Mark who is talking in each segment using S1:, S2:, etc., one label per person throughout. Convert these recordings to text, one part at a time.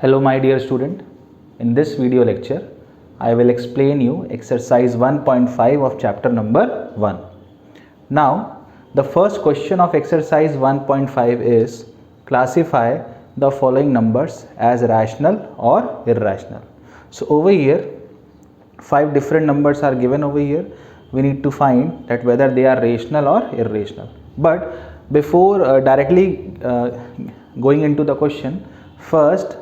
S1: Hello my dear student, in this video lecture I will explain you exercise 1.5 of chapter number 1. Now the first question of exercise 1.5 is classify the following numbers as rational or irrational. So over here 5 different numbers are given over here. We need to find that whether they are rational or irrational. But before directly going into the question, first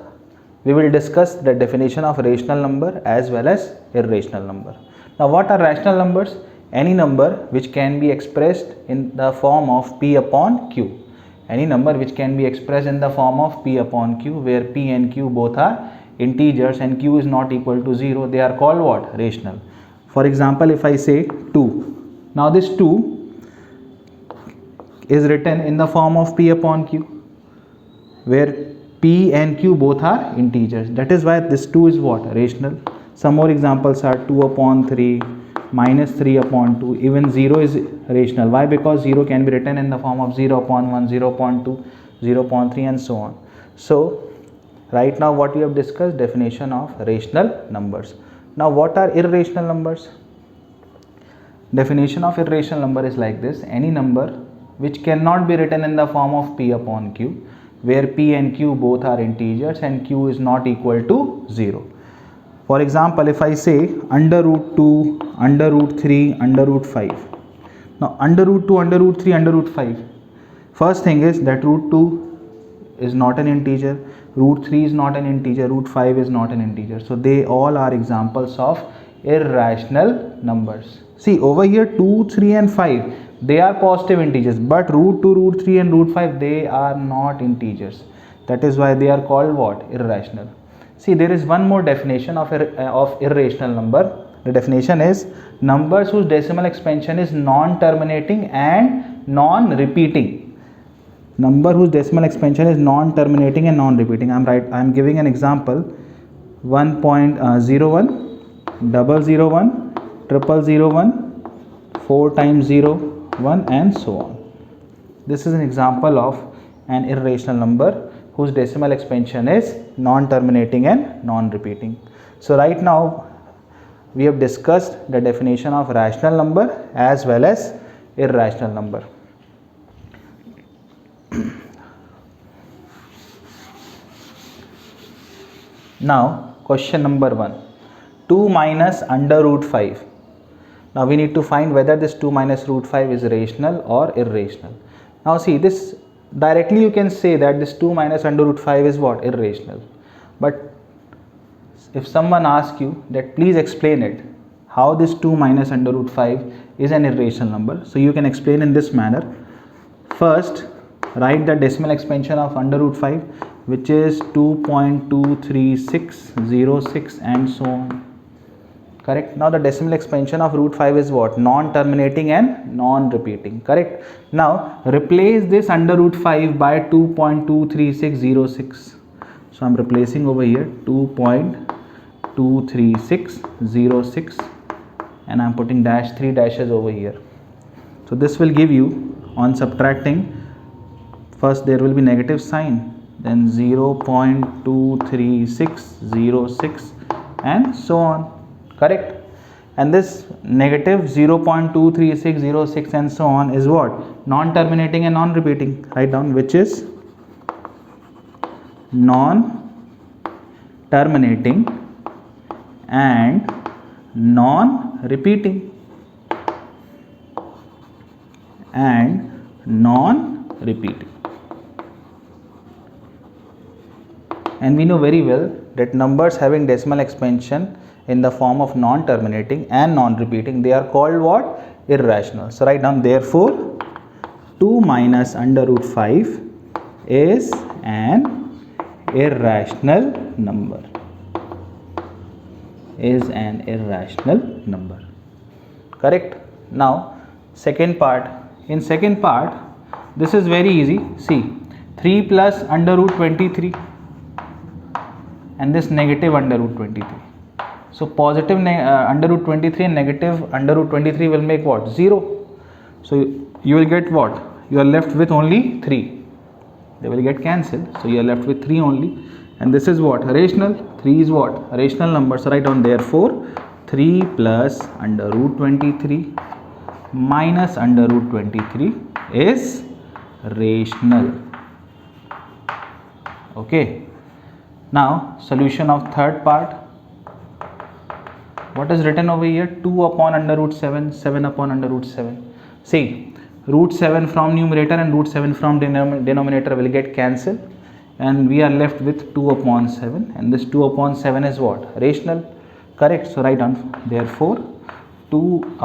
S1: we will discuss the definition of rational number as well as irrational number. Now what are rational numbers? Any number which can be expressed in the form of p upon q. Any number which can be expressed in the form of p upon q, where p and q both are integers and q is not equal to 0, they are called what? Rational. For example, if I say 2, now this 2 is written in the form of p upon q, where p and q both are integers. That is why this 2 is what? Rational. Some more examples are 2 upon 3, minus 3 upon 2. Even 0 is rational. Why? Because 0 can be written in the form of 0 upon 1, 0 upon 2, 0 upon 3 and so on. So right now what we have discussed, definition of rational numbers. Now what are irrational numbers? Definition of irrational number is like this: any number which cannot be written in the form of p upon q, where p and q both are integers and q is not equal to 0. For example, if I say under root 2, under root 3, under root 5. Now under root 2, under root 3, under root 5. First thing is that root 2 is not an integer, root 3 is not an integer, root 5 is not an integer. So they all are examples of irrational numbers. See over here 2, 3 and 5, they are positive integers, but root 2, root 3 and root 5, they are not integers. That is why they are called what? Irrational. See, there is one more definition of irrational number. The definition is numbers whose decimal expansion is non-terminating and non-repeating. Number whose decimal expansion is non-terminating and non-repeating. I am giving an example: 1.01, 001, 0001, 4 times 0, 1 and so on. This is an example of an irrational number whose decimal expansion is non-terminating and non-repeating. So right now we have discussed the definition of rational number as well as irrational number. Now question number 1, 2 minus under root 5. Now we need to find whether this 2 minus root 5 is rational or irrational. Now see, this directly you can say that this 2 minus under root 5 is what? Irrational. But if someone asks you that please explain it, how this 2 minus under root 5 is an irrational number, so you can explain in this manner. First write the decimal expansion of under root 5, which is 2.23606 and so on. Correct. Now the decimal expansion of root 5 is what? Non-terminating and non-repeating. Correct. Now replace this under root 5 by 2.23606. So I am replacing over here 2.23606 and I am putting 3 dashes over here. So this will give you, on subtracting, first there will be negative sign, then 0.23606 and so on. Correct. And this negative 0.23606 and so on is what? Non-terminating and non-repeating. Write down, which is non-terminating and non-repeating. And non-repeating. And we know very well that numbers having decimal expansion in the form of non-terminating and non-repeating, they are called what? Irrational. So write down, therefore 2 minus under root 5 is an irrational number. Is an irrational number. Correct. Now second part. In second part, this is very easy. See, 3 plus under root 23 and this negative under root 23. So positive under root 23 and negative under root 23 will make what? 0. So you will get what? You are left with only 3. They will get cancelled. So you are left with 3 only. and this is what? Rational. 3 is what? A rational number. So write down, therefore 3 plus under root 23 minus under root 23 is rational. Okay. Now solution of third part. What is written over here? 2 upon under root 7, 7 upon under root 7. See, root 7 from numerator and root 7 from denominator will get cancelled, and we are left with 2 upon 7, and this 2 upon 7 is what? Rational. Correct. So write down, therefore 2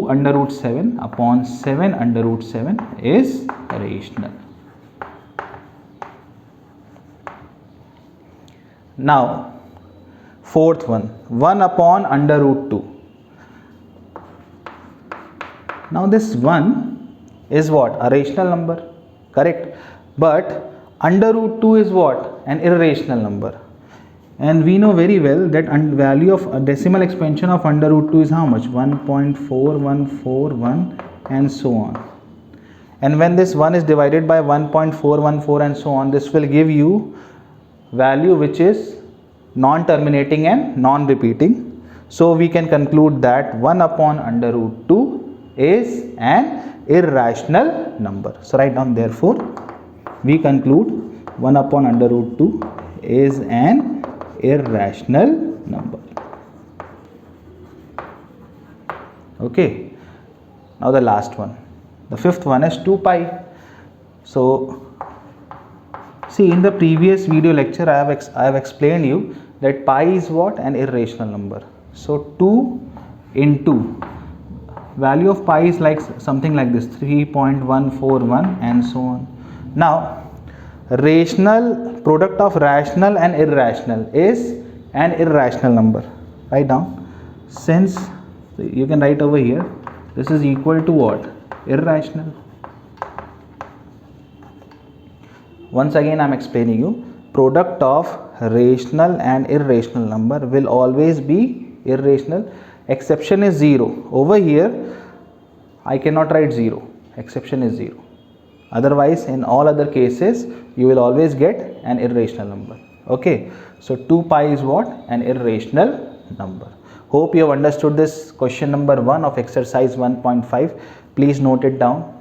S1: under root 7 upon 7 under root 7 is rational. Now fourth one, 1 upon under root 2. Now this 1 is what? A rational number. Correct. But under root 2 is what? An irrational number. And we know very well that value of a decimal expansion of under root 2 is how much? 1.4141 and so on. And when this 1 is divided by 1.414 and so on, this will give you value which is non-terminating and non-repeating. So we can conclude that 1 upon under root 2 is an irrational number. So write down, therefore we conclude 1 upon under root 2 is an irrational number. Okay. Now the last one, the fifth one is 2 pi. So see, in the previous video lecture I have explained you that pi is what? An irrational number. So 2 into value of pi is like something like this, 3.141 and so on. Now rational, product of rational and irrational is an irrational number. Write down, since you can write over here, this is equal to what? Irrational. Once again I am explaining you, product of rational and irrational number will always be irrational. Exception is 0. Over here I cannot write 0. Exception is 0. Otherwise in all other cases you will always get an irrational number. Okay. So 2 pi is what? An irrational number. Hope you have understood this question number 1 of exercise 1.5. Please note it down.